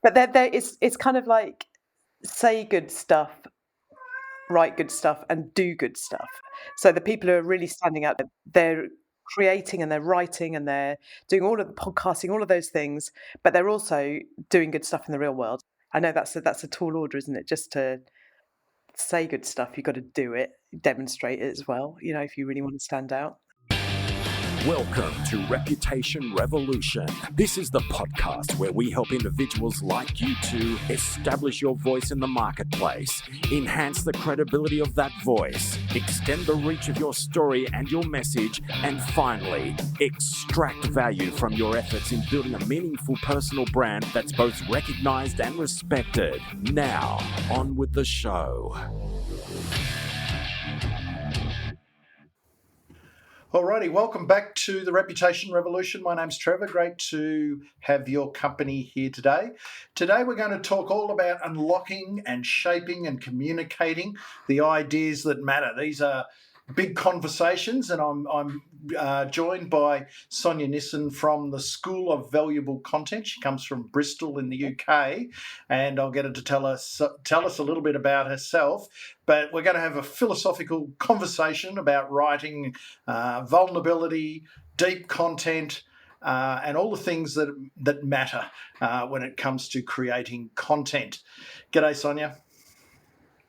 But it's kind of like say good stuff, write good stuff, and do good stuff. So the people who are really standing out, they're creating and they're writing and they're doing all of the podcasting, all of those things, but they're also doing good stuff in the real world. I know that's a tall order, isn't it? Just to say good stuff, you've got to do it, demonstrate it as well, if you really want to stand out. Welcome to Reputation Revolution. This is the podcast where we help individuals like you to establish your voice in the marketplace, enhance the credibility of that voice, extend the reach of your story and your message, and finally, extract value from your efforts in building a meaningful personal brand that's both recognized and respected. Now, on with the show. Alrighty, welcome back to the Reputation Revolution. My name's Trevor. Great to have your company here today. Today we're going to talk all about unlocking and shaping and communicating the ideas that matter. These are big conversations, and I'm joined by Sonja Nisson from the School of Valuable Content. She comes from Bristol in the UK, and I'll get her to tell us a little bit about herself. But we're going to have a philosophical conversation about writing, vulnerability, deep content, and all the things that matter when it comes to creating content. G'day, Sonja.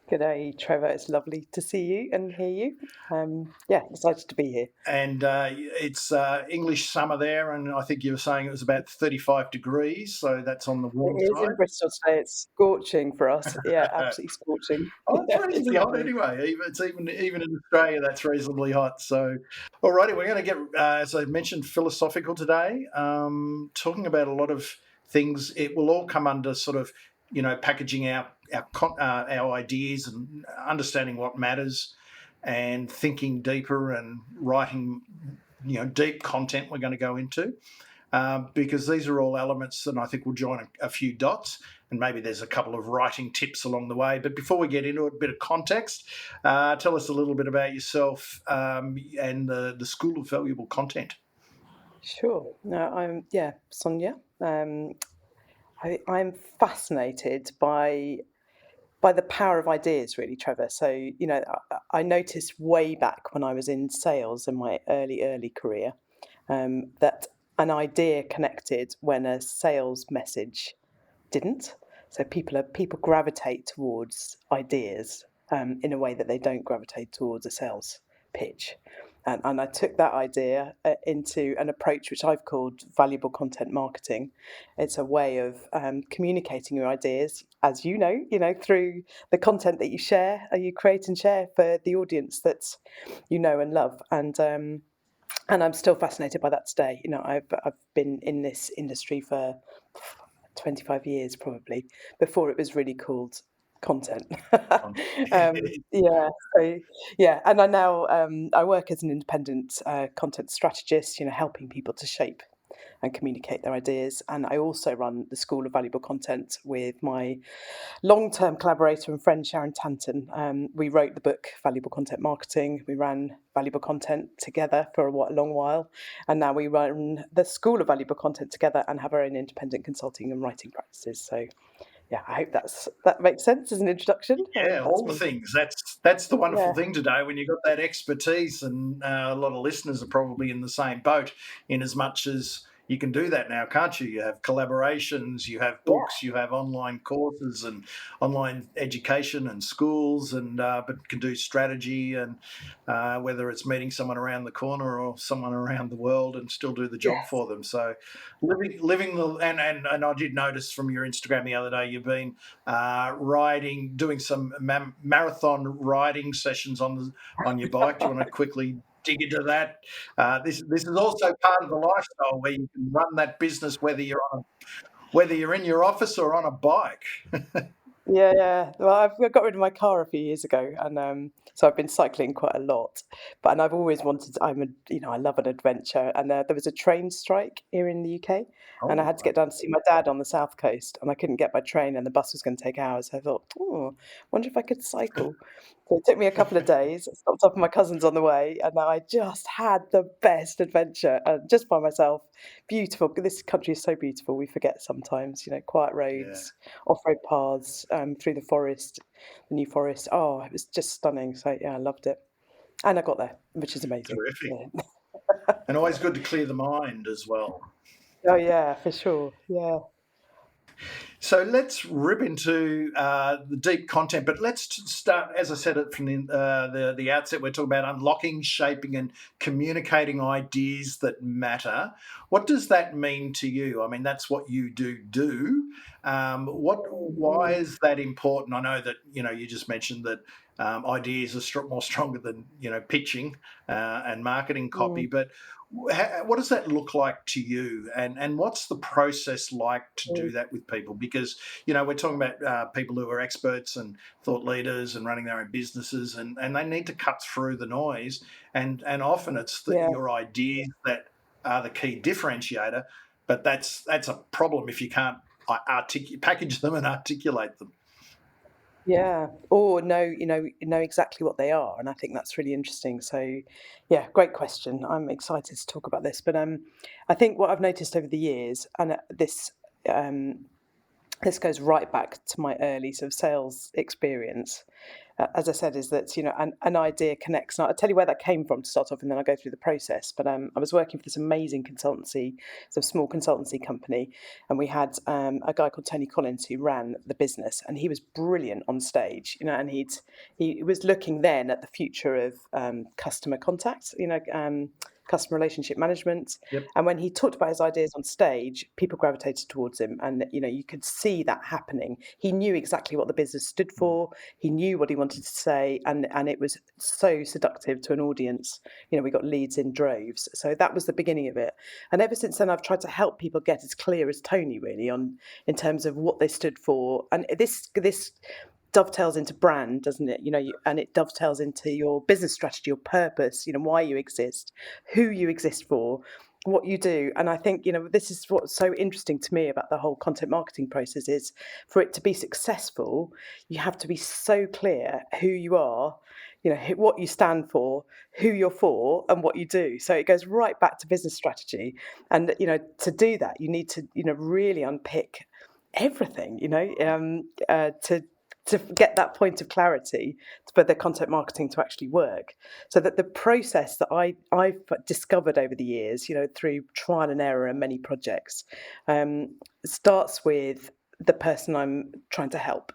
G'day, Trevor. It's lovely to see you and hear you. Excited to be here. And it's English summer there, and I think you were saying it was about 35 degrees, so that's on the warm side. It is in Bristol today. It's scorching for us. Yeah, absolutely scorching. It's reasonably hot anyway. It's even in Australia, that's reasonably hot. So, alrighty, we're going to get, as I mentioned, philosophical today, talking about a lot of things. It will all come under sort of, packaging our ideas and understanding what matters and thinking deeper and writing, deep content we're going to go into because these are all elements that I think will join a few dots, and maybe there's a couple of writing tips along the way. But before we get into it, a bit of context. Tell us a little bit about yourself and the School of Valuable Content. Sure. No, I'm Sonja. I'm fascinated by the power of ideas, really, Trevor. So, I noticed way back when I was in sales in my early career that an idea connected when a sales message didn't. So people gravitate towards ideas in a way that they don't gravitate towards a sales pitch. And I took that idea into an approach which I've called valuable content marketing. It's a way of communicating your ideas, as you know, through the content that you create and share for the audience that you know and love. And I'm still fascinated by that today. I've been in this industry for 25 years probably, before it was really called content. And I now I work as an independent content strategist, helping people to shape and communicate their ideas. And I also run the School of Valuable Content with my long-term collaborator and friend Sharon Tanton. We wrote the book Valuable Content Marketing. We ran Valuable Content together for a long while, and now we run the School of Valuable Content together and have our own independent consulting and writing practices. So yeah, I hope that makes sense as an introduction. Yeah, all the things. That's the wonderful thing today, when you've got that expertise, and a lot of listeners are probably in the same boat, in as much as you can do that now, can't you? You have collaborations, you have books, you have online courses and online education and schools, and but can do strategy, and whether it's meeting someone around the corner or someone around the world, and still do the job for them. So living the and I did notice from your Instagram the other day, you've been doing some marathon riding sessions on your bike. Do you want to quickly dig into that? This is also part of the lifestyle where you can run that business whether you're in your office or on a bike. Yeah. Well, I got rid of my car a few years ago, and so I've been cycling quite a lot. And I've always wanted. I love an adventure. And there was a train strike here in the UK, and I Oh, had to get down to see my dad on the south coast, and I couldn't get my train, and the bus was going to take hours. So I thought, wonder if I could cycle. So it took me a couple of days. I stopped off at my cousin's on the way, and I just had the best adventure, just by myself. Beautiful. This country is so beautiful. We forget sometimes. Quiet yeah, roads, off-road paths, through the forest, the New Forest. Oh, it was just stunning. So yeah, I loved it, and I got there, which is amazing. terrific. Yeah. And always good to clear the mind as well. Oh yeah, for sure. Yeah. So let's rip into the deep content, but let's start, as I said it from the outset. We're talking about unlocking, shaping, and communicating ideas that matter. What does that mean to you? I mean, that's what you do. Why Mm, is that important? I know that you just mentioned that ideas are more stronger than pitching and marketing copy, mm, but what does that look like to you, and what's the process like to mm. do that with people? Because we're talking about people who are experts and thought leaders and running their own businesses, and they need to cut through the noise, and often it's Yeah. your ideas that are the key differentiator, but that's a problem if you can't package them and articulate them. Yeah. Or know exactly what they are, and I think that's really interesting. So, yeah, great question. I'm excited to talk about this, but I think what I've noticed over the years, and um, this goes right back to my early sort of sales experience. As I said, is that an idea connects. And I'll tell you where that came from to start off, and then I'll go through the process. But I was working for this amazing consultancy, sort of small consultancy company, and we had a guy called Tony Collins who ran the business, and he was brilliant on stage. And he was looking then at the future of customer contact. Customer relationship management. Yep. And when he talked about his ideas on stage, people gravitated towards him. And, you could see that happening. He knew exactly what the business stood for. He knew what he wanted to say. And it was so seductive to an audience. We got leads in droves. So that was the beginning of it. And ever since then, I've tried to help people get as clear as Tony, really, in terms of what they stood for. And this dovetails into brand, doesn't it? And it dovetails into your business strategy, your purpose, why you exist, who you exist for, what you do. And I think, this is what's so interesting to me about the whole content marketing process is for it to be successful, you have to be so clear who you are, what you stand for, who you're for, and what you do. So it goes right back to business strategy. And, to do that, you need to, really unpick everything, to get that point of clarity for the content marketing to actually work. So that the process that I've discovered over the years, through trial and error and many projects, starts with the person I'm trying to help.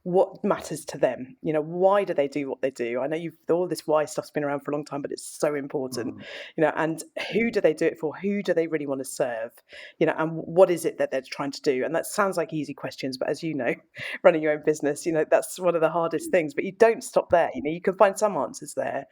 What matters to them? Why do they do what they do? I know all this why stuff's been around for a long time, but it's so important. Mm. And who do they do it for? Who do they really want to serve? And what is it that they're trying to do? And that sounds like easy questions, but as you know, running your own business, that's one of the hardest things. But you don't stop there. You can find some answers there,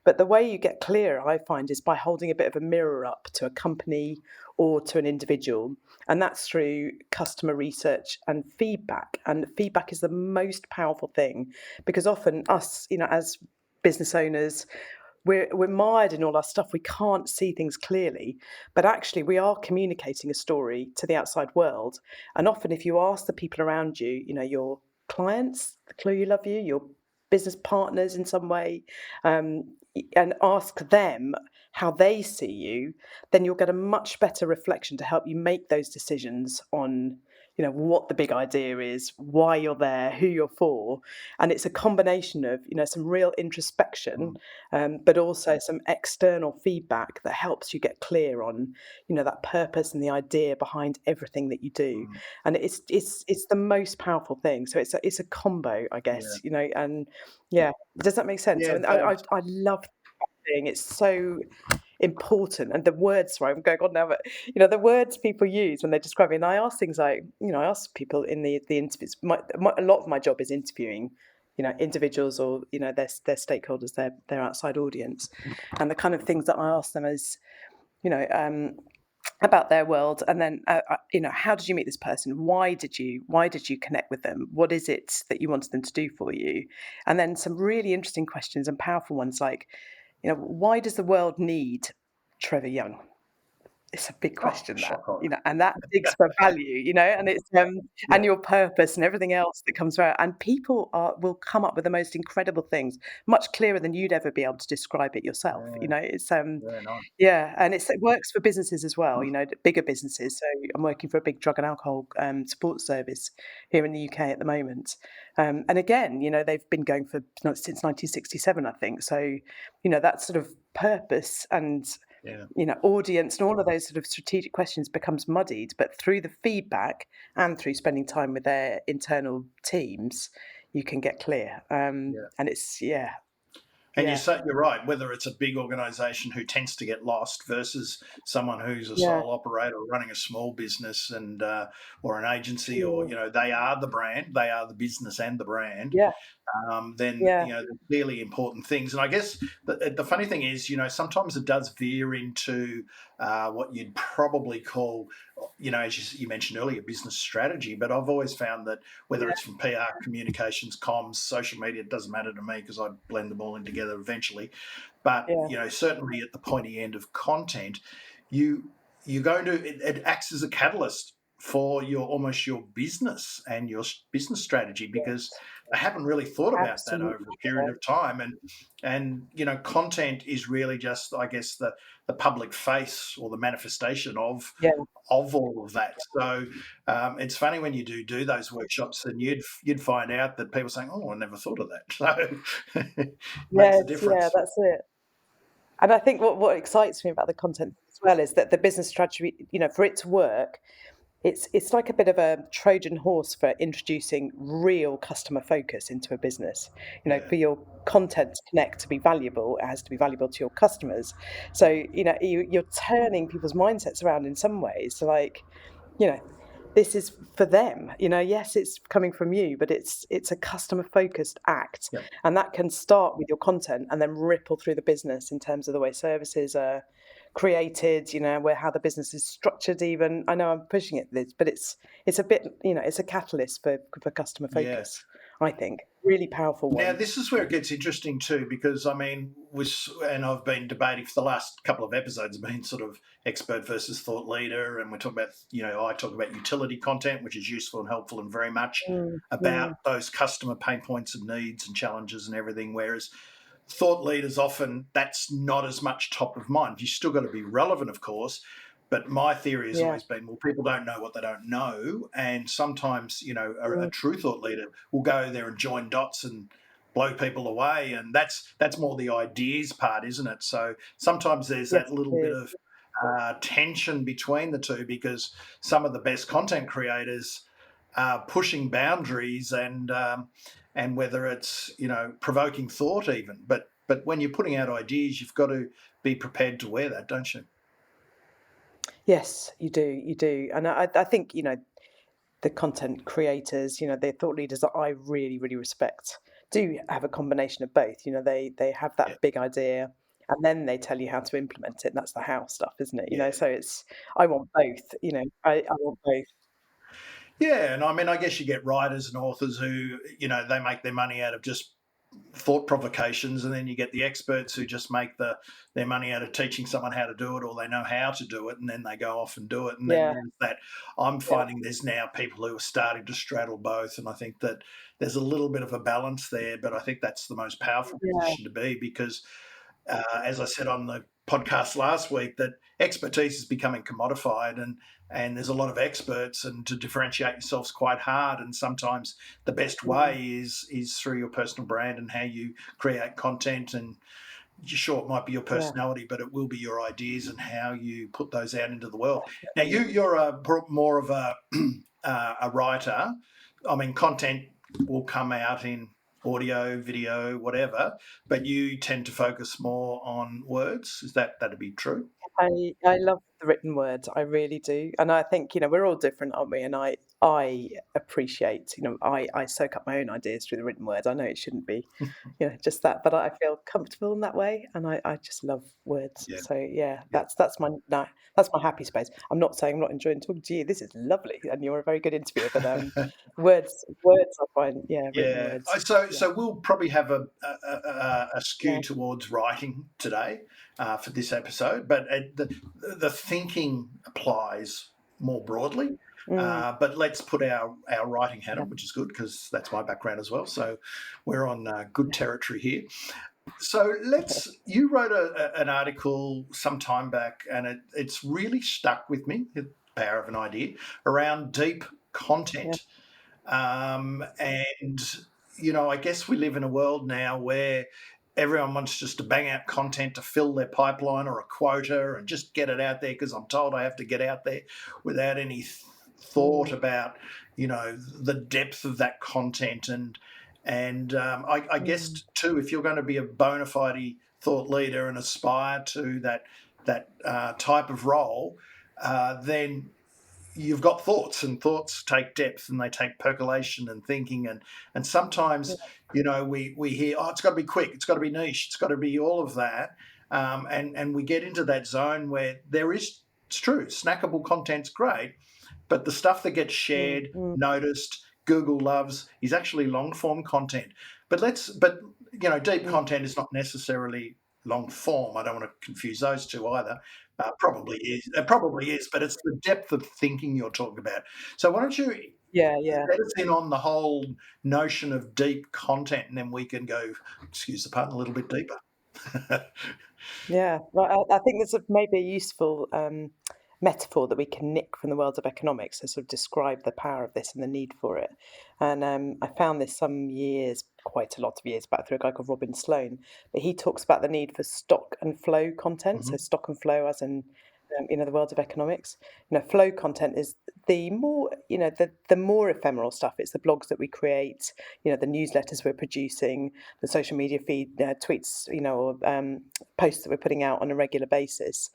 but the way you get clearer, I find, is by holding a bit of a mirror up to a company or to an individual, and that's through customer research and feedback. And feedback is the most powerful thing, because often us, as business owners, we're mired in all our stuff. We can't see things clearly, but actually we are communicating a story to the outside world. And often, if you ask the people around you, your clients, the clue you love you, your business partners in some way, and ask them how they see you, then you'll get a much better reflection to help you make those decisions on what the big idea is, why you're there, who you're for. And it's a combination of some real introspection, Mm. but also some external feedback that helps you get clear on that purpose and the idea behind everything that you do. Mm. And it's the most powerful thing. So it's a combo, I Yeah. guess. And yeah, does that make sense? Yeah, I it mean, does. I love that thing. It's so important. And the words, sorry, I'm going on now, but the words people use when they describe it. And I ask things like, I ask people in the interviews. A lot of my job is interviewing, individuals, or their stakeholders, their outside audience, and the kind of things that I ask them is, you know, um, about their world, and then how did you meet this person? Why did you connect with them? What is it that you wanted them to do for you? And then some really interesting questions and powerful ones like, why does the world need Trevor Young? It's a big Oh, question, that, shock horror. and that digs for value, and it's Yeah, and your purpose and everything else that comes around. And people will come up with the most incredible things, much clearer than you'd ever be able to describe it yourself. yeah, It's very nice. yeah, and it works for businesses as well. Bigger businesses. So I'm working for a big drug and alcohol support service here in the UK at the moment, and again, they've been going for since 1967, I think. So that sort of purpose and Yeah, audience and all of those sort of strategic questions becomes muddied, but through the feedback and through spending time with their internal teams, you can get clear. yeah. And it's yeah, And yeah, you're right, whether it's a big organization who tends to get lost versus someone who's a yeah, sole operator running a small business and or an agency, or mm, they are the brand, they are the business and the brand. yeah, Then yeah, they're clearly important things. And I guess the funny thing is, sometimes it does veer into what you'd probably call, as you mentioned earlier, business strategy. But I've always found that whether yeah, it's from PR, communications, comms, social media, it doesn't matter to me because I blend them all in together eventually. But yeah, certainly at the pointy end of content, you you're going to it acts as a catalyst for your business and your business strategy, because yes, I haven't really thought about that over absolutely. a period of time. And content is really just, I guess, the public face or the manifestation Yeah, of all of that. So it's funny when you do those workshops, and you'd find out that people are saying, "Oh, I never thought of that." So it makes a yes, yeah, difference. that's it. And I think what excites me about the content as well is that the business strategy, for it to work, it's like a bit of a Trojan horse for introducing real customer focus into a business. Yeah, For your content to connect, to be valuable, it has to be valuable to your customers. So, you're turning people's mindsets around in some ways. So like, you know, this is for them. Yes, it's coming from you, but it's a customer focused act, yeah, and that can start with your content and then ripple through the business in terms of the way services are created, where how the business is structured. Even I know I'm pushing it this, but it's a bit, it's a catalyst for customer yeah. focus. I think really powerful Now, one. this is where it gets interesting too, because I mean, and I've been debating for the last couple of episodes, been sort of expert versus thought leader, and we're talking about, I talk about utility content, which is useful and helpful and very much Mm, about mm, those customer pain points and needs and challenges and everything. Whereas thought leaders, often that's not as much top of mind. You still got to be relevant, of course. But my theory has yeah. always been, well, people don't know what they don't know. And sometimes, a Mm, true thought leader will go there and join dots and blow people away. And that's more the ideas part, isn't it? So sometimes there's yes, that little it bit is. of tension between the two, because some of the best content creators are pushing boundaries, and whether it's provoking thought even. But when you're putting out ideas, you've got to be prepared to wear that, don't you? Yes, you do, and I think the content creators, the thought leaders that I really, really respect do have a combination of both. They have Yeah, that big idea and then they tell you how to implement it. And that's the how stuff, isn't it? yeah. So I want both, I want both. Yeah, and I mean, I guess you get writers and authors who, they make their money out of just thought provocations, and then you get the experts who just make their money out of teaching someone how to do it, or they know how to do it, and then they go off and do it. And then Yeah, there's that. I'm yeah, finding there's now people who are starting to straddle both, and I think that there's a little bit of a balance there. But I think that's the most powerful yeah, position to be, because as I said on the podcast last week, that expertise is becoming commodified, and there's a lot of experts, and to differentiate yourself's quite hard. And sometimes the best mm, way is through your personal brand and how you create content. And sure, it might be your yeah, personality, but it will be your ideas and how you put those out into the world. Now, definitely. you're more of a a writer. I mean, content will come out in audio, video, whatever, but you tend to focus more on words. Is that'd be true? I love the written word. I really do. And I think, we're all different, aren't we? And I appreciate. I soak up my own ideas through the written word. I know it shouldn't be, just that, but I feel comfortable in that way, and I just love words. Yeah, So yeah, yeah. that's my happy space. I'm not saying I'm not enjoying talking to you. This is lovely, and you're a very good interviewer. But words, I find, written Yeah. words, yeah, So we'll probably have a skew yeah, towards writing today for this episode, but the thinking applies more broadly. mm, But let's put our writing hat yeah, on, which is good because that's my background as well. So we're on good yeah, territory here. So you wrote an article some time back, and it's really stuck with me, the power of an idea, around deep yeah, content. And, I guess we live in a world now where everyone wants just to bang out content to fill their pipeline or a quota and just get it out there because I'm told I have to get out there without any thought mm, about, the depth of that content. And I guess mm, too, if you're going to be a bona fide thought leader and aspire to that type of role, then you've got thoughts, and thoughts take depth, and they take percolation and thinking, and yeah, sometimes we hear, oh, it's got to be quick, it's got to be niche, it's got to be all of that, and we get into that zone where it's true, snackable content's great, but the stuff that gets mm, shared, mm, noticed, Google loves, is actually long form content. But deep mm, content is not necessarily long form. I don't want to confuse those two either. Probably is. It probably is, but it's the depth of thinking you're talking about. So why don't you yeah, yeah. let us in on the whole notion of deep content, and then we can go, excuse the pun, a little bit deeper. Yeah, well, I think there's maybe a useful metaphor that we can nick from the world of economics to sort of describe the power of this and the need for it. And I found this quite a lot of years back, through a guy called Robin Sloan. But he talks about the need for stock and flow content. So Mhm. stock and flow, as in the world of economics. Flow content is the more the more ephemeral stuff. It's the blogs that we create, the newsletters we're producing, the social media feed, tweets, or posts that we're putting out on a regular basis,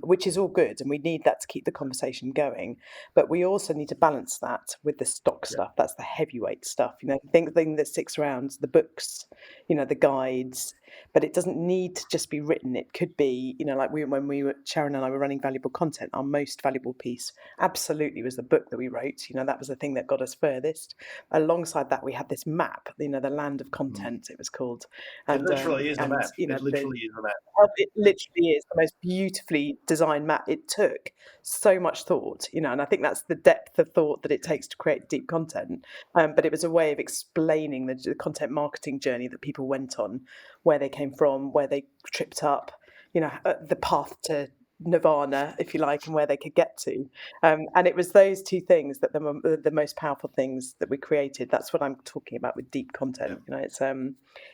which is all good, and we need that to keep the conversation going. But we also need to balance that with the stock Yeah. stuff. That's the heavyweight stuff, thing that sticks around, the books, the guides. But it doesn't need to just be written. It could be, like when Sharon and I were running valuable content, our most valuable piece absolutely was the book that we wrote. That was the thing that got us furthest. Alongside that, we had this map, the land of Mm. content, it was called. It And literally is a and map. It literally is a map. it literally is the most beautifully designed map. It took so much thought, and I think that's the depth of thought that it takes to create deep content. But it was a way of explaining the content marketing journey that people went on, where they came from, where they tripped up, the path to nirvana, if you like, and where they could get to. And it was those two things that the most powerful things that we created. That's what I'm talking about with deep Yeah. content.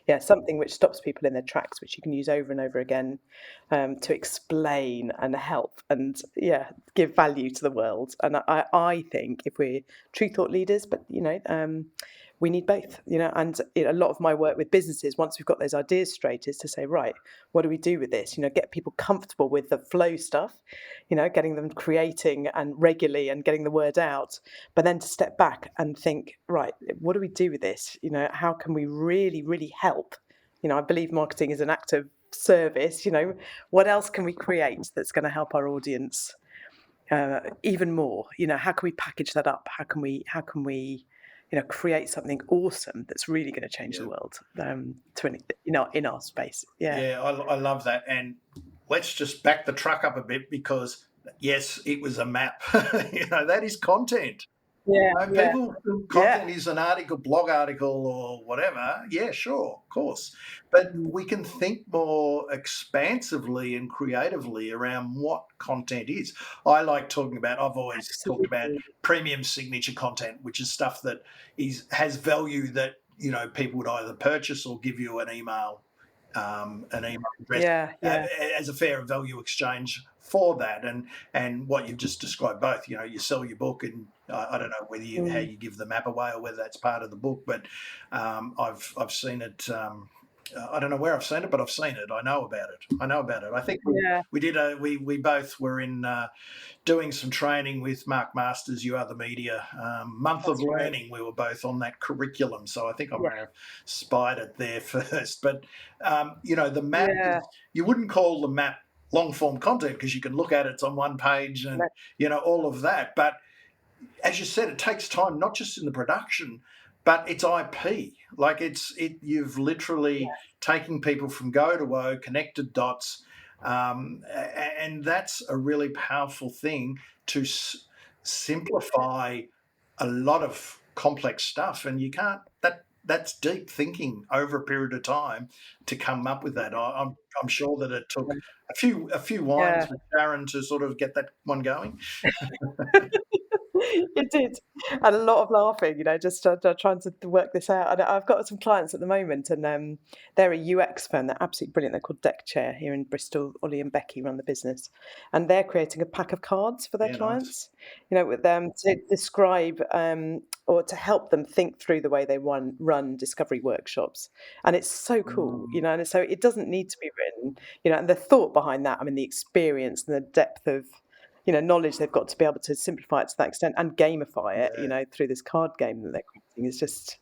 It's something which stops people in their tracks, which you can use over and over again, to explain and help and give value to the world. And I think if we're true thought leaders, but we need both, and a lot of my work with businesses, once we've got those ideas straight, is to say, right, what do we do with this? Get people comfortable with the flow stuff, getting them creating and regularly and getting the word out, but then to step back and think, right, what do we do with this? How can we really, really help? I believe marketing is an act of service. What else can we create that's going to help our audience even more? How can we package that up? How can we create something awesome that's really going to change the Yeah. world, in our space? Yeah, Yeah, I love that. And let's just back the truck up a bit because, yes, it was a map. That is content. yeah, yeah, People think yeah. content is an article, blog article, or whatever. Yeah, sure, of course. But Mm, we can think more expansively and creatively around what content is. I've always talked about absolutely. premium signature content, which is stuff that has value that people would either purchase or give you an email address Yeah, yeah. as a fair value exchange for that. And what you've just described, both, you sell your book, and I don't know whether how Mm, you give the map away or whether that's part of the book, but I've seen it I don't know where I've seen it, but I've seen it. I know about it. I think Yeah, we both were in doing some training with Mark Masters, You Are the Media, month of that's right. learning. We were both on that curriculum, so I think I Yeah, may have spied it there first. But the map yeah, is, you wouldn't call the map long form content because you can look at it, it's on one page and no, all of that. But as you said, it takes time, not just in the production, but it's IP. Like you've literally yeah, taking people from go to woe, connected dots, and that's a really powerful thing to simplify a lot of complex stuff. And you can't that's deep thinking over a period of time to come up with that. I'm sure that it took a few yeah. wines with Sharon to sort of get that one going. It did, and a lot of laughing, just trying to work this out. And I've got some clients at the moment, and they're a UX firm. They're absolutely brilliant. They're called Deck Chair here in Bristol. Ollie and Becky run the business, and they're creating a pack of cards for their Yeah, nice. clients. With them to describe or to help them think through the way they run discovery workshops, and it's so cool. Mm, And so it doesn't need to be written. And the thought behind that. I mean, the experience and the depth of knowledge they've got to be able to simplify it to that extent and gamify it, yeah. through this card game that they're creating is just,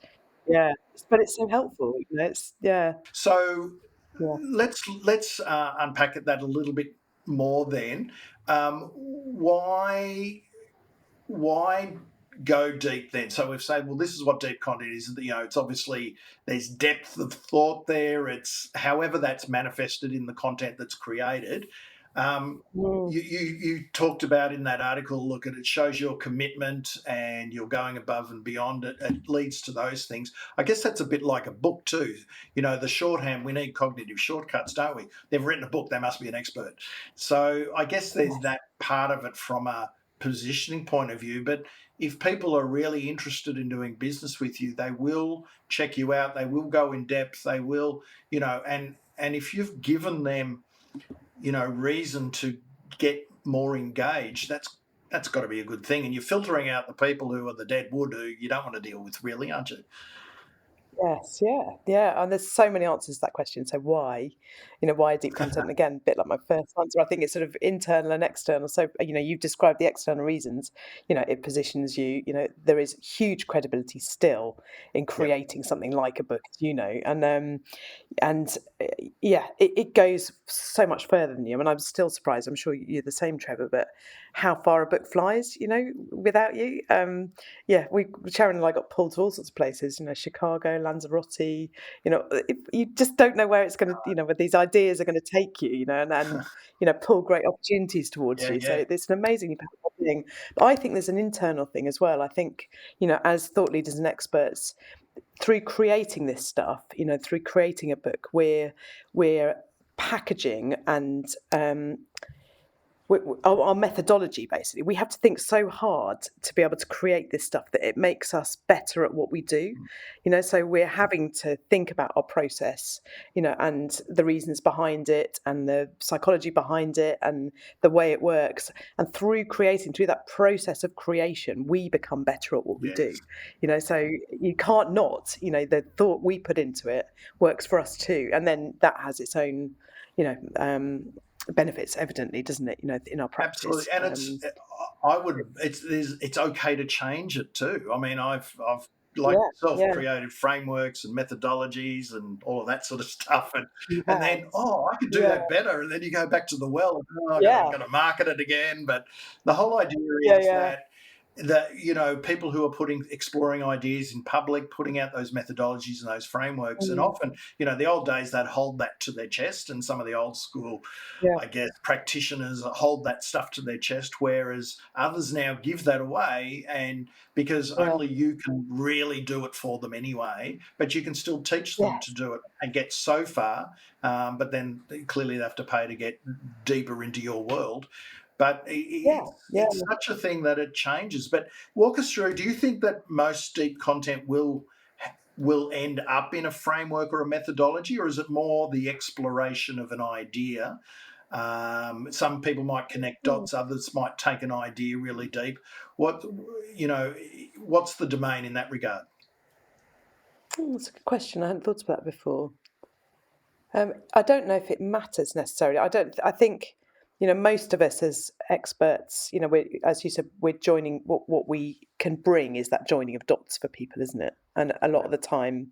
yeah. But it's so helpful, it's, yeah, So yeah. let's unpack that a little bit more. Then, why go deep then? So we've said, well, this is what deep content is. It's obviously there's depth of thought there. It's however that's manifested in the content that's created. Mm, You talked about in that article, look, it shows your commitment and you're going above and beyond it. It leads to those things. I guess that's a bit like a book too. The shorthand, we need cognitive shortcuts, don't we? They've written a book, they must be an expert. So I guess there's yes, that part of it from a positioning point of view. But if people are really interested in doing business with you, they will check you out, they will go in depth, they will, and if you've given them reason to get more engaged, that's got to be a good thing. And you're filtering out the people who are the dead wood who you don't want to deal with, really, aren't you? yes, yeah, yeah, and there's so many answers to that question. So why, why deep content? Again, a bit like my first answer, I think it's sort of internal and external. So, you've described the external reasons. It positions you. There is huge credibility still in Yep, creating something like a book, and yeah, it goes so much further than you. I mean, I'm still surprised. I'm sure you're the same, Trevor. But how far a book flies, without you. Yeah, Sharon and I got pulled to all sorts of places. Chicago, Lanzarote. You just don't know where it's going to, where these ideas are going to take you. And pull great opportunities towards yeah, you. So yeah, it's an amazingly powerful thing. But I think there's an internal thing as well. I think as thought leaders and experts, through creating this stuff, through creating a book, we're packaging and our methodology. Basically, we have to think so hard to be able to create this stuff that it makes us better at what we do. So we're having to think about our process, and the reasons behind it and the psychology behind it and the way it works. And through that process of creation, we become better at what we do. yes, So you can't not, the thought we put into it works for us too, and then that has its own, you know benefits, evidently, doesn't it, in our absolutely. practice. And it's okay to change it too. I mean, I've like Yeah, yourself yeah, created frameworks and methodologies and all of that sort of stuff, and you and have. then I could do Yeah, that better, and then you go back to the well. And, I'm yeah, going to market it again. But the whole idea yeah, is yeah. that people who are exploring ideas in public, putting out those methodologies and those frameworks, and Mm, often the old days that hold that to their chest, and some of the old school, yeah, I guess, practitioners hold that stuff to their chest, whereas others now give that away, and because yeah, only you can really do it for them anyway, but you can still teach them to yes, do it and get so far, but then clearly they have to pay to get deeper into your world. But yeah, yeah. it's such a thing that it changes. But walk us through. Do you think that most deep content will end up in a framework or a methodology, or is it more the exploration of an idea? Some people might connect Mm, dots, others might take an idea really deep. What you know, what's the domain in that regard? that's a good question. I hadn't thought about that before. I don't know if it matters necessarily. I think, most of us as experts, we, as you said, we're joining what we can bring is that joining of dots for people, isn't it? And a lot of the time,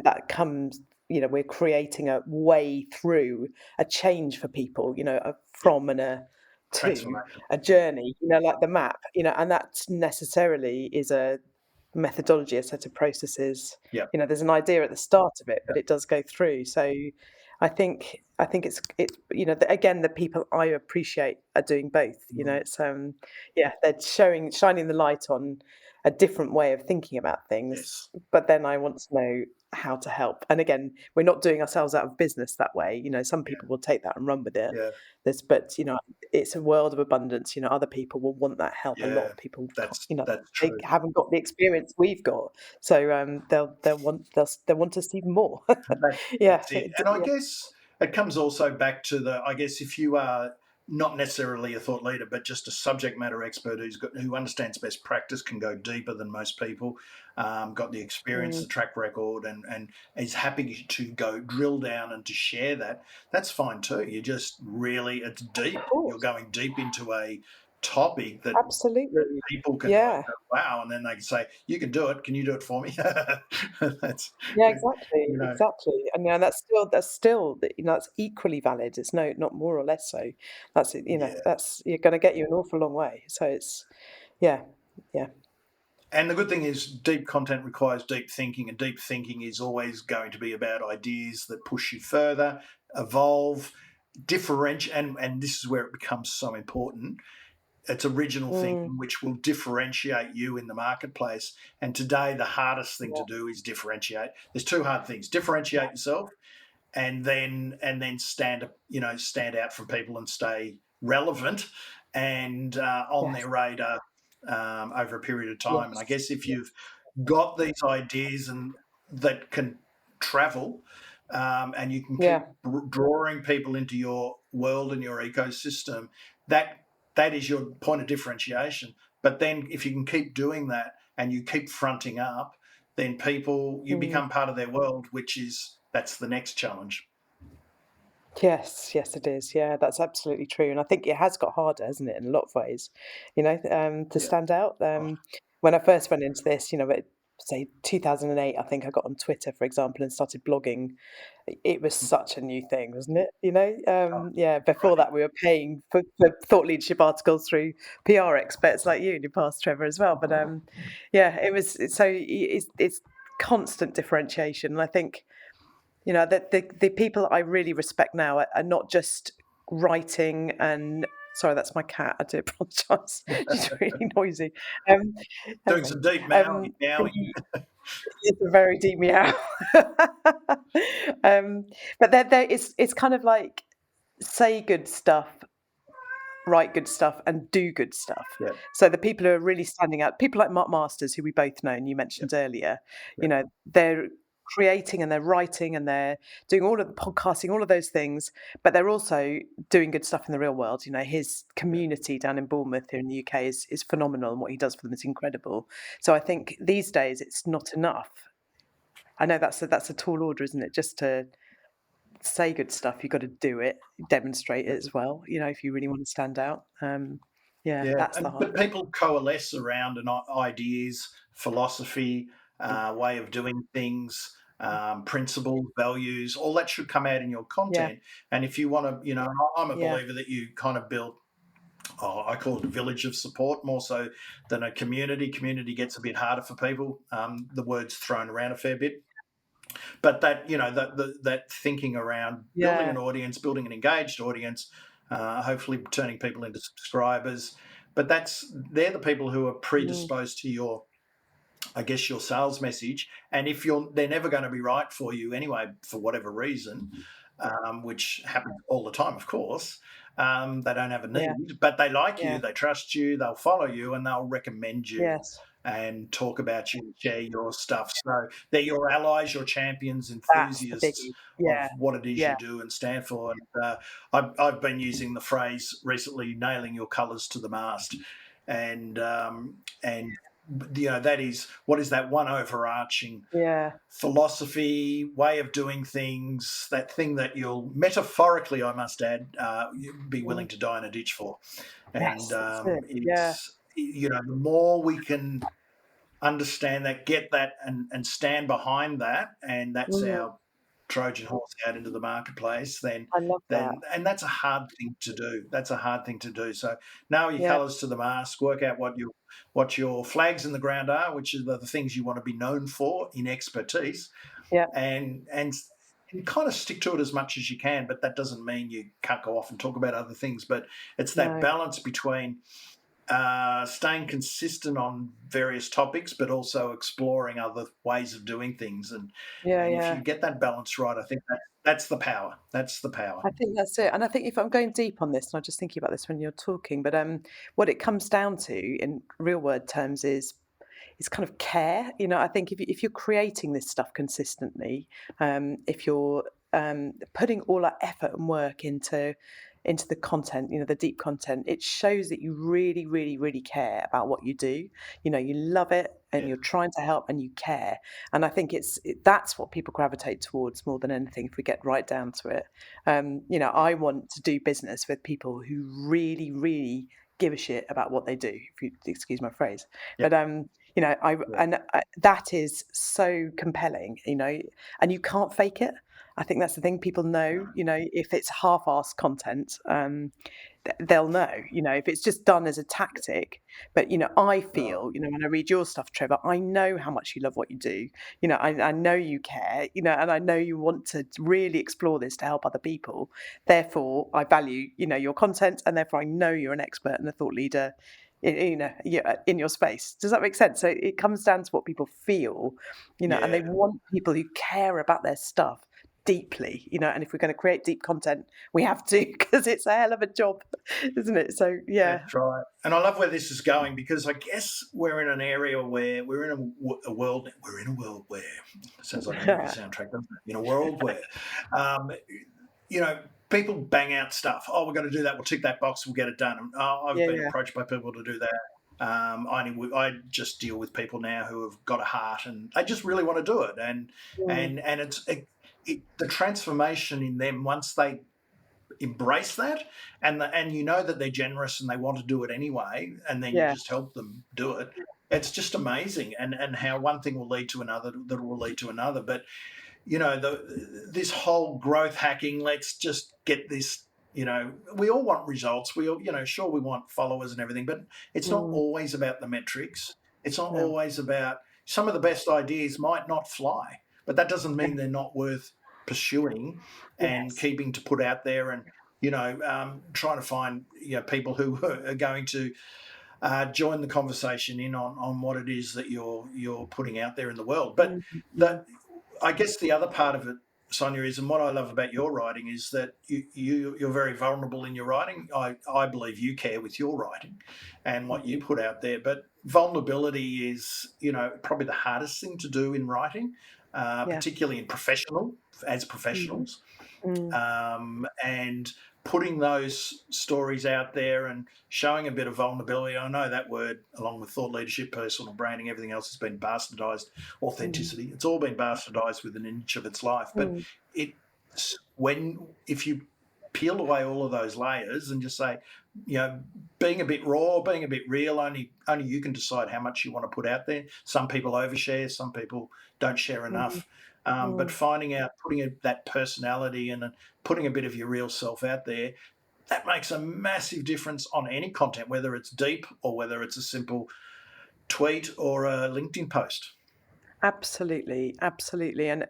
that comes, we're creating a way through a change for people, a Yeah, from and a to transformation. a journey, like the map, and that necessarily is a methodology, a set of processes. Yeah, There's an idea at the start of it, yeah, but it does go through. So I think it's again, the people I appreciate are doing both. mm, Yeah, they're shining the light on a different way of thinking about things, yes, but then I want to know how to help. And again, we're not doing ourselves out of business that way. Some yeah, people will take that and run with it. yeah, But it's a world of abundance. Other people will want that help. A lot yeah. of people can't, That's they true. haven't got the experience we've got, so they'll want us even more. Yeah, That's it. And I guess it comes also back to I guess if you are not necessarily a thought leader, but just a subject matter expert who understands best practice, can go deeper than most people, got the experience, mm, the track record, and is happy to go drill down and to share that. That's fine too. You just really, it's of deep. You're course, going deep into a topic that absolutely, people can like yeah. go, wow, and then they can say, "You can do it. Can you do it for me?" That's Yeah, exactly, you know, exactly, and, that's still, that's equally valid. It's not more or less so. That's it, yeah. that's you're gonna get you an awful long way. So it's yeah, yeah, And the good thing is, deep content requires deep thinking, and deep thinking is always going to be about ideas that push you further, evolve, differentiate, and this is where it becomes so important. It's original mm, thinking, which will differentiate you in the marketplace. And today, the hardest thing to yeah, do is differentiate. There's two hard things: differentiate yourself, and then stand out from people and stay relevant and on yes, their radar over a period of time. And I yes, guess if you've got these ideas and that can travel, and you can keep yeah, drawing people into your world and your ecosystem, that that is your point of differentiation. But then if you can keep doing that and you keep fronting up, then you mm. become part of their world, that's the next challenge. Yes, yes, it is. Yeah, that's absolutely true. And I think it has got harder, hasn't it, in a lot of ways, to Yeah. stand out. Oh, When I first went into this, say 2008, I think I got on Twitter, for example, and started blogging. It was such a new thing, wasn't it? oh, Yeah, before right. that, we were paying for thought leadership articles through PR experts like you in your past, Trevor, as well. But yeah, it's constant differentiation. And I think the people I really respect now are not just writing and sorry, that's my cat. I do apologise. She's really noisy. Um, Doing anyway, some deep um, meowing. it's a very deep meow. um, but it's kind of like say good stuff, write good stuff, and do good stuff. Yeah, So the people who are really standing out, people like Mark Masters, who we both know and you yeah, mentioned earlier, yeah, they're creating and they're writing and they're doing all of the podcasting, all of those things, but they're also doing good stuff in the real world. His yeah, community down in Bournemouth here in the UK is phenomenal, and what he does for them is incredible. So I think these days it's not enough. I know that's a tall order, isn't it? Just to say good stuff, you've got to do it, demonstrate it as well, if you really want to stand out. Yeah, yeah. that's the hard But bit. people coalesce around ideas, philosophy, way of doing things, principles, values. All that should come out in your Yeah, content. And if you want to, I'm a yeah, believer that you kind of build. Oh, I call it a village of support more so than a community. Community gets a bit harder for people. The word's thrown around a fair bit, but that thinking around building yeah, an audience, building an engaged audience, hopefully turning people into subscribers. But they're the people who are mm, predisposed to your sales message. And if they're never going to be right for you anyway, for whatever reason, which happens all the time, of course. They don't have a yeah, need, but they like you, yeah, they trust you, they'll follow you, and they'll recommend you yes, and talk about you, share your stuff. So they're your allies, your champions, that's the enthusiasts biggie. of Yeah, what it is yeah, you do and stand for. And I've been using the phrase recently, nailing your colours to the mast, and that is, what is that one overarching Yeah. philosophy, way of doing things, that thing that you'll metaphorically, I must add, be willing Mm. to die in a ditch for. And Yes, that's it. Yeah. it's, the more we can understand that, get that, and stand behind that, and that's Mm. our Trojan horse out into the marketplace, I love that. and that's a hard thing to do. That's a hard thing to do. So know your Yeah. colours to the mast, work out what your flags in the ground are, which are the things you want to be known for in expertise, Yeah. and kind of stick to it as much as you can. But that doesn't mean you can't go off and talk about other things. But it's that No. balance between staying consistent on various topics, but also exploring other ways of doing things. And Yeah, if you yeah. get that balance right, I think that's the power. That's the power. I think that's it. And I think if I'm going deep on this, and I'm just thinking about this when you're talking, but what it comes down to in real word terms is kind of care. I think if you're creating this stuff consistently, if you're putting all that effort and work into the content, the deep content, it shows that you really, really, really care about what you do. You love it and Yeah, you're trying to help and you care. And I think that's what people gravitate towards more than anything if we get right down to it. I want to do business with people who really, really give a shit about what they do, if you excuse my phrase. yeah, But yeah. that is so compelling, and you can't fake it. I think that's the thing. People know, if it's half-assed content, they'll know, if it's just done as a tactic. But I Oh, feel, when I read your stuff, Trevor, I know how much you love what you do. I know you care, and I know you want to really explore this to help other people. Therefore, I value, your content, and therefore I know you're an expert and a thought leader in your space. Does that make sense? So it comes down to what people feel, and they yeah, want people who care about their stuff deeply, and if we're going to create deep content, we have to, because it's a hell of a job, isn't it? So yeah. that's right. And I love where this is going, because I guess we're in an area where we're in a world. We're in a world where, sounds like a movie soundtrack, doesn't it? In a world where, um, you know, people bang out stuff. Oh, we're going to do that. We'll tick that box. We'll get it done. And, oh, I've been Yeah. approached by people to do that. I just deal with people now who have got a heart and they just really want to do it. And Mm, and the transformation in them once they embrace that, and that they're generous and they want to do it anyway, and then you yeah. just help them do it. It's just amazing, and how one thing will lead to another, that will lead to another. But this whole growth hacking, let's just get this. We all want results. We all, sure, we want followers and everything, but it's not Mm, always about the metrics. It's not no. always about, some of the best ideas might not fly, but that doesn't Yeah. mean they're not worth pursuing and Yes. keeping to put out there, and trying to find people who are going to join the conversation in on what it is that you're putting out there in the world. But Mm, mm, that, I guess the other part of it, Sonja, is, and what I love about your writing is that you're very vulnerable in your writing. I believe you care with your writing and what you put out there. But vulnerability is, probably the hardest thing to do in writing, yeah. particularly as Mm, professionals, mm, and putting those stories out there and showing a bit of vulnerability. I know that word, along with thought leadership, personal branding, everything else, has been bastardized. mm, Authenticity, it's all been bastardized within an inch of its life. But mm, if you peel away all of those layers and just say, being a bit raw, being a bit real, only you can decide how much you want to put out there. Some people overshare, some people don't share mm, enough. But mm. finding out, putting that personality and putting a bit of your real self out there, that makes a massive difference on any content, whether it's deep or whether it's a simple tweet or a LinkedIn post. Absolutely, absolutely, and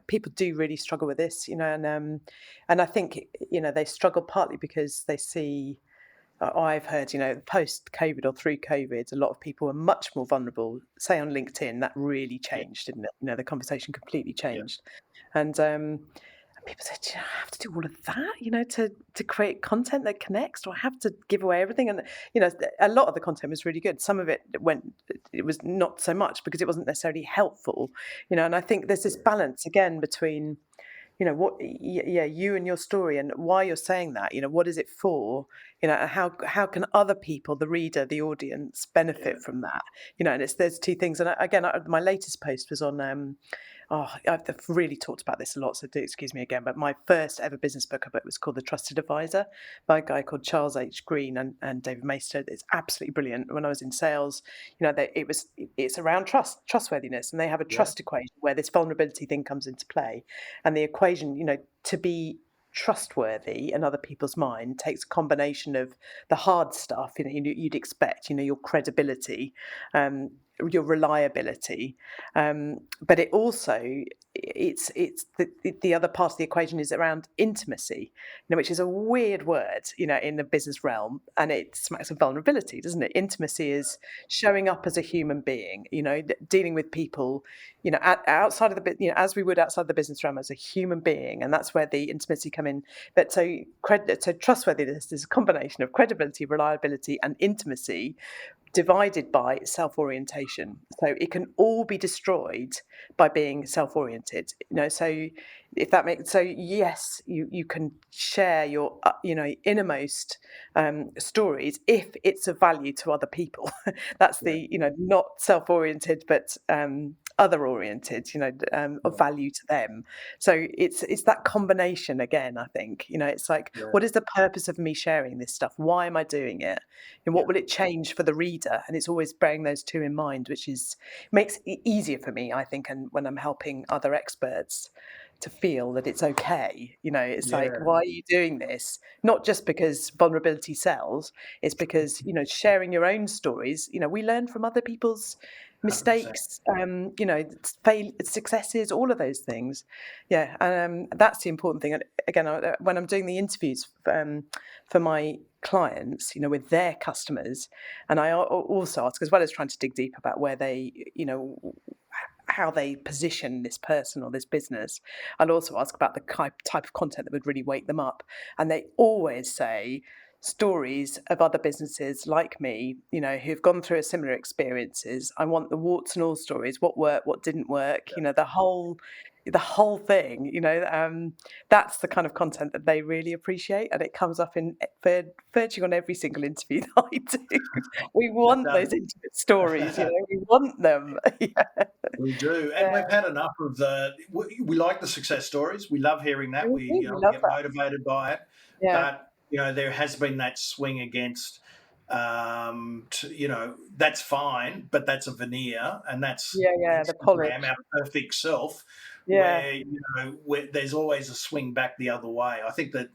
people do really struggle with this, and I think they struggle partly because they see. I've heard, post COVID or through COVID, a lot of people are much more vulnerable. Say on LinkedIn, that really Yeah, changed, didn't it? The conversation completely yeah, changed, and people said, "Do I have to do all of that, to create content that connects? Do I have to give away everything?" And a lot of the content was really good. Some of it was not so much because it wasn't necessarily helpful, And I think there's this balance again between you and your story and why you're saying that, what is it for, and how can other people, the reader, the audience, Yeah. benefit from that, and there's two things. And again, my latest post was on, I've really talked about this a lot, so do excuse me again, but my first ever business book of it was called The Trusted Advisor by a guy called Charles H. Green and David Maister. It's absolutely brilliant. When I was in sales, it's around trustworthiness, and they have a Yeah. trust equation where this vulnerability thing comes into play. And the equation, to be trustworthy in other people's mind takes a combination of the hard stuff, you'd expect, your credibility, your reliability, but it also it's the other part of the equation is around intimacy, which is a weird word, in the business realm, and it smacks of vulnerability, doesn't it? Intimacy is showing up as a human being, dealing with people, outside of as we would outside the business realm as a human being, and that's where the intimacy come in. But so trustworthiness is a combination of credibility, reliability, and intimacy, divided by self-orientation. So it can all be destroyed by being self-oriented. So if that makes so, yes, you can share your innermost stories if it's of value to other people. That's Yeah. the not self-oriented, but other oriented, of Yeah. value to them. So it's that combination again, I think. It's like, Yeah. what is the purpose of me sharing this stuff? Why am I doing it? And Yeah. what will it change for the reader? And it's always bearing those two in mind, which makes it easier for me, I think, and when I'm helping other experts to feel that it's okay. It's like, Yeah. why are you doing this? Not just because vulnerability sells, it's because, sharing your own stories, we learn from other people's 100%. mistakes, successes, all of those things. Yeah. And that's the important thing. And again, when I'm doing the interviews for my clients, with their customers, and I also ask, as well as trying to dig deep about where they, how they position this person or this business, I'll also ask about the type of content that would really wake them up. And they always say stories of other businesses like me, who've gone through a similar experiences. I want the warts and all stories, what worked, what didn't work, the whole thing, that's the kind of content that they really appreciate, and it comes up in virtually on every single interview that I do. We It want those does. intimate stories, we want them. Yeah, We do, and yeah. we've had enough of we like the success stories. We love hearing that. We We do, we we love get that. motivated by it. Yeah, But there has been that swing against. That's fine, but that's a veneer, and that's yeah, yeah, the polish. Instagram, our perfect self, Yeah, where there's always a swing back the other way. I think that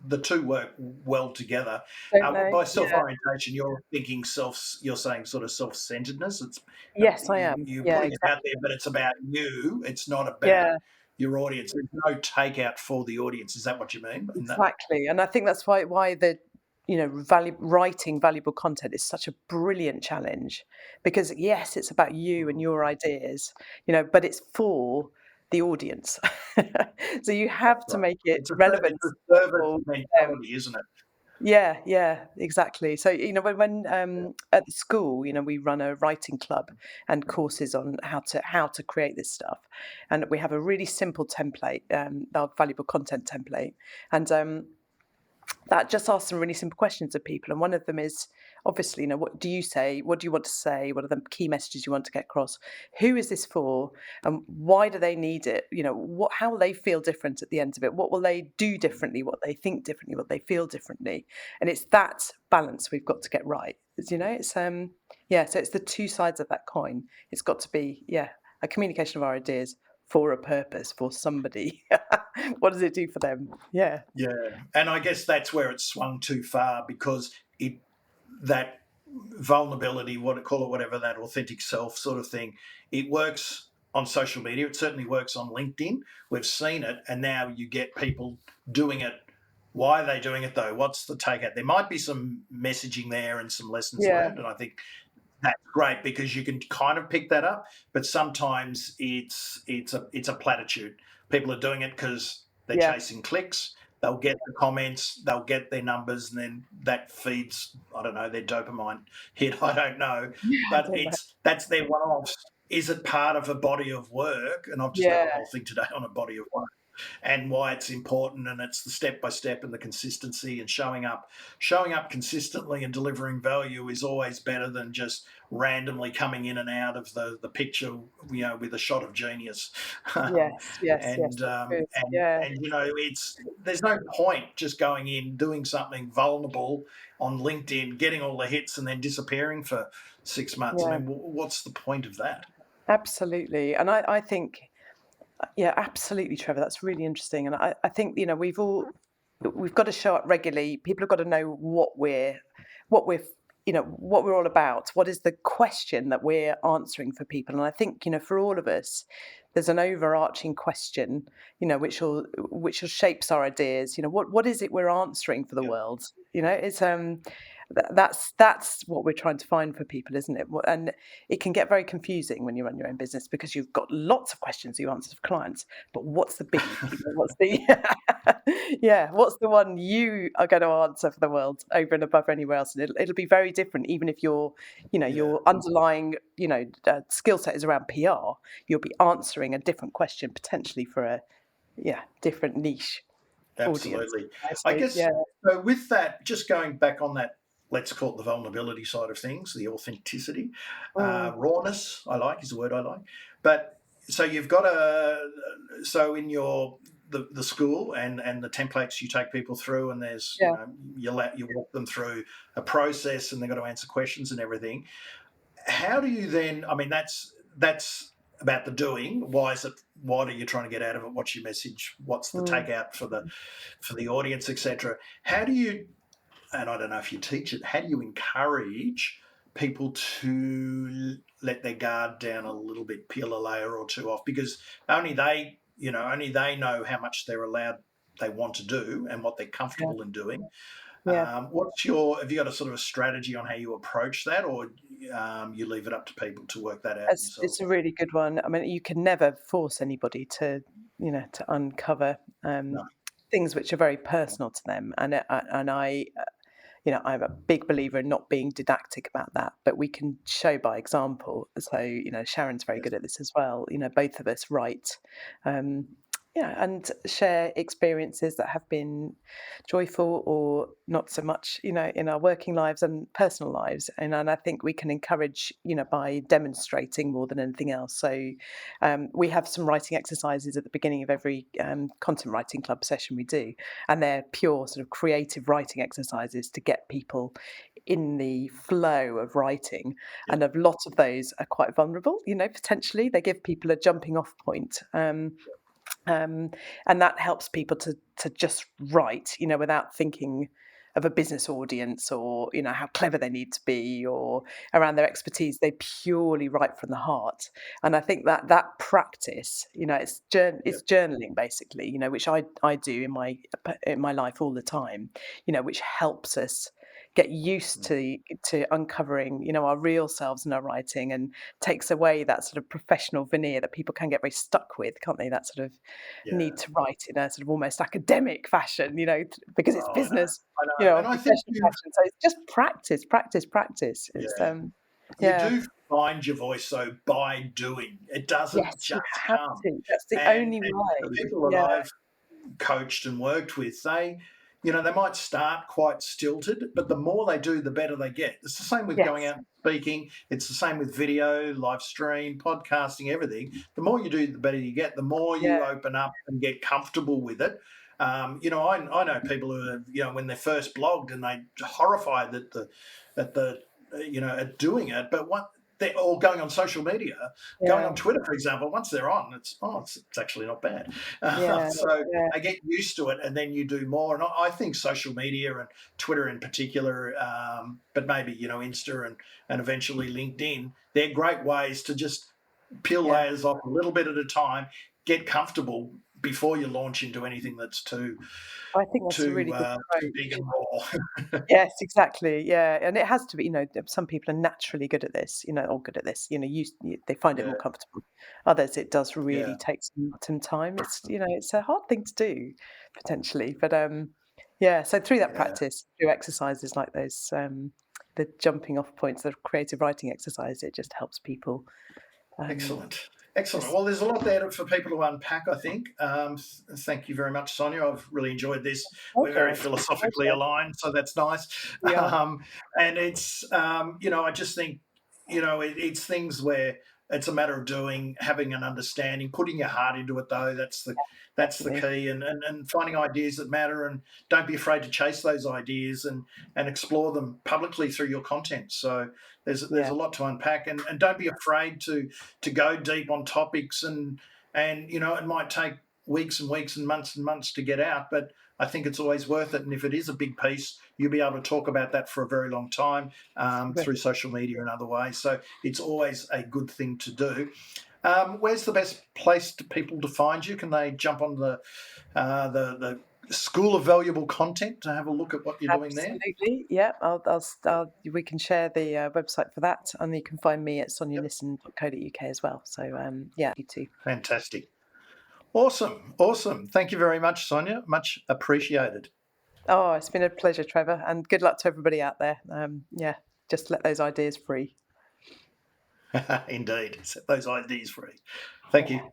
the two work well together. don't they? By Yeah. self-orientation, you're thinking self. You're saying sort of self-centeredness. It's Yes, I am. you're Yeah, putting it out there, exactly. but it's about you. It's not about Yeah. your audience. There's no takeout for the audience. Is that what you mean? In that? Exactly, and I think that's why the writing valuable content is such a brilliant challenge, because yes, it's about you and Mm, your ideas, but it's for the audience. So you that's have to right. make it It's a relevant it's a service for them. mentality, isn't it? Yeah, yeah, exactly. So, when Yeah. at the school, we run a writing club and courses on how to create this stuff, and we have a really simple template, our valuable content template, and that just asks some really simple questions of people. And one of them is, obviously, what do you say? What do you want to say? What are the key messages you want to get across? Who is this for? And why do they need it? How will they feel different at the end of it? What will they do differently? What they think differently? What they feel differently? And it's that balance we've got to get right. It's yeah. So it's the two sides of that coin. It's got to be, yeah, a communication of our ideas for a purpose, for somebody. What does it do for them? Yeah. Yeah, and I guess that's where it's swung too far because that vulnerability, call it whatever, that authentic self sort of thing, it works on social media. It certainly works on LinkedIn. We've seen it, and now you get people doing it. Why are they doing it though? What's the takeout? There might be some messaging there and some lessons Yeah. learned, and I think that's great because you can kind of pick that up. But sometimes it's a platitude. People are doing it because they're Yeah. chasing clicks. They'll get the comments, they'll get their numbers, and then that feeds, I don't know, their dopamine hit. I don't know, I but don't know. that's their one-offs. Is it part of a body of work? And I've just done a Yeah, whole thing today on a body of work. and why it's important, and it's the step by step and the consistency and showing up consistently and delivering value is always better than just randomly coming in and out of the picture, with a shot of genius. Yes, yes, yes, and that's um, good. and Yeah, and there's no point just going in doing something vulnerable on LinkedIn, getting all the hits, and then disappearing for 6 months. I yeah, mean, what's the point of that? absolutely. And I think, yeah, absolutely, Trevor. That's really interesting. And I think, we've got to show up regularly. People have got to know what we're, what we're all about. What is the question that we're answering for people? And I think, for all of us, there's an overarching question, which will shapes our ideas. What is it we're answering for the Yeah, world? It's that's what we're trying to find for people, isn't it? And it can get very confusing when you run your own business because you've got lots of questions you answer for clients, but what's the biggie? What's the yeah? What's the one you are going to answer for the world over and above anywhere else? And it'll be very different, even if yeah, your underlying skill set is around PR. You'll be answering a different question potentially for a different niche audience. absolutely. I So guess yeah, so. With that, just going back on that, let's call it the vulnerability side of things, the authenticity, mm, rawness. I like is the word I like. But so you've got in your the school and the templates you take people through, and there's yeah. you walk them through a process, and they've got to answer questions and everything. How do you then? I mean, that's about the doing. Why is it? What are you trying to get out of it? What's your message? What's the Mm, takeout for the audience, etc. How do you? And I don't know if you teach it. How do you encourage people to let their guard down a little bit, peel a layer or two off? Because only they know how much they want to do, and what they're yeah, comfortable in doing. yeah. Have you got a sort of a strategy on how you approach that, or you leave it up to people to work that out It's themselves? a really good one. I mean, you can never force anybody to uncover No, things which are very personal to them. I'm a big believer in not being didactic about that, but we can show by example. So, Sharon's very yes, good at this as well. Both of us write, um, and share experiences that have been joyful or not so much, in our working lives and personal lives. And I think we can encourage, by demonstrating more than anything else. So we have some writing exercises at the beginning of every content writing club session we do, and they're pure sort of creative writing exercises to get people in the flow of writing. yeah, And a lot of those are quite vulnerable, potentially. They give people a jumping off point. Um, and that helps people to just write, without thinking of a business audience or how clever they need to be or around their expertise. They purely write from the heart, and I think that practice, yeah, it's journaling basically, which I do in my life all the time, which helps us get used mm, to uncovering our real selves in our writing, and takes away that sort of professional veneer that people can get very stuck with, can't they? That sort of yeah. need to write in a sort of almost academic fashion, because it's Oh, business, I know, a and I think professional fashion. So it's just practice, practice, practice. It's yeah. You yeah. do find your voice though by doing. It doesn't Yes, you just have come. to. That's the only And the way. people that Yeah, I've coached and worked with, they might start quite stilted, but the more they do, the better they get. It's the same with going yes, out and speaking. It's the same with video, live stream, podcasting, everything. The more you do, the better you get. The more yeah, you open up and get comfortable with it. I know people who are, when they first blogged and they horrified at the, at doing it, but what they're all going on social media, going yeah, on Twitter, for example. Once they're on, it's actually not bad. yeah, So yeah, they get used to it, and then you do more. And I think social media and Twitter in particular, but maybe Insta and eventually LinkedIn, they're great ways to just peel yeah. layers off a little bit at a time, get comfortable before you launch into anything that's too I think that's a too really good too big approach. and raw. Yes, exactly. Yeah, and it has to be. Some people are naturally good at this. Or good at this. They find it Yeah, more comfortable. Others, it does really yeah, take some time. It's a hard thing to do, potentially. But yeah. So through that yeah. practice, through exercises like those, the jumping off points, the creative writing exercise, it just helps people. Um, Excellent. Excellent. Well, there's a lot there for people to unpack, I think. Thank you very much, Sonja. I've really enjoyed this. We're very Okay. philosophically aligned, so that's nice. Yeah, And it's, I just think, it's things where it's a matter of doing, having an understanding, putting your heart into it, though. That's the definitely. key, and finding ideas that matter, and don't be afraid to chase those ideas and explore them publicly through your content. So there's Yeah, a lot to unpack, and don't be afraid to go deep on topics, and it might take weeks and weeks and months to get out, but I think it's always worth it. And if it is a big piece, you'll be able to talk about that for a very long time, yeah. through social media and other ways. So it's always a good thing to do. Where's the best place to people to find you? Can they jump on the School of Valuable Content to have a look at what you're doing there? Absolutely. Yeah, we can share the website for that, and you can find me at Yep. sonjanisson.co.uk as well. So yeah, you too. Fantastic. Awesome. Thank you very much, Sonja. Much appreciated. Oh, it's been a pleasure, Trevor, and good luck to everybody out there. Yeah, just let those ideas free. Indeed. Set those ideas free. Thank you. Yeah.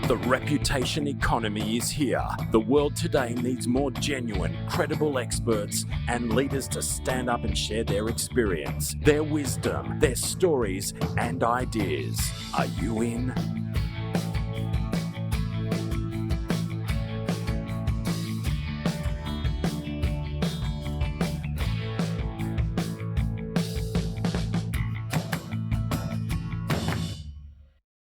The reputation economy is here. The world today needs more genuine, credible experts and leaders to stand up and share their experience, their wisdom, their stories, and ideas. Are you in?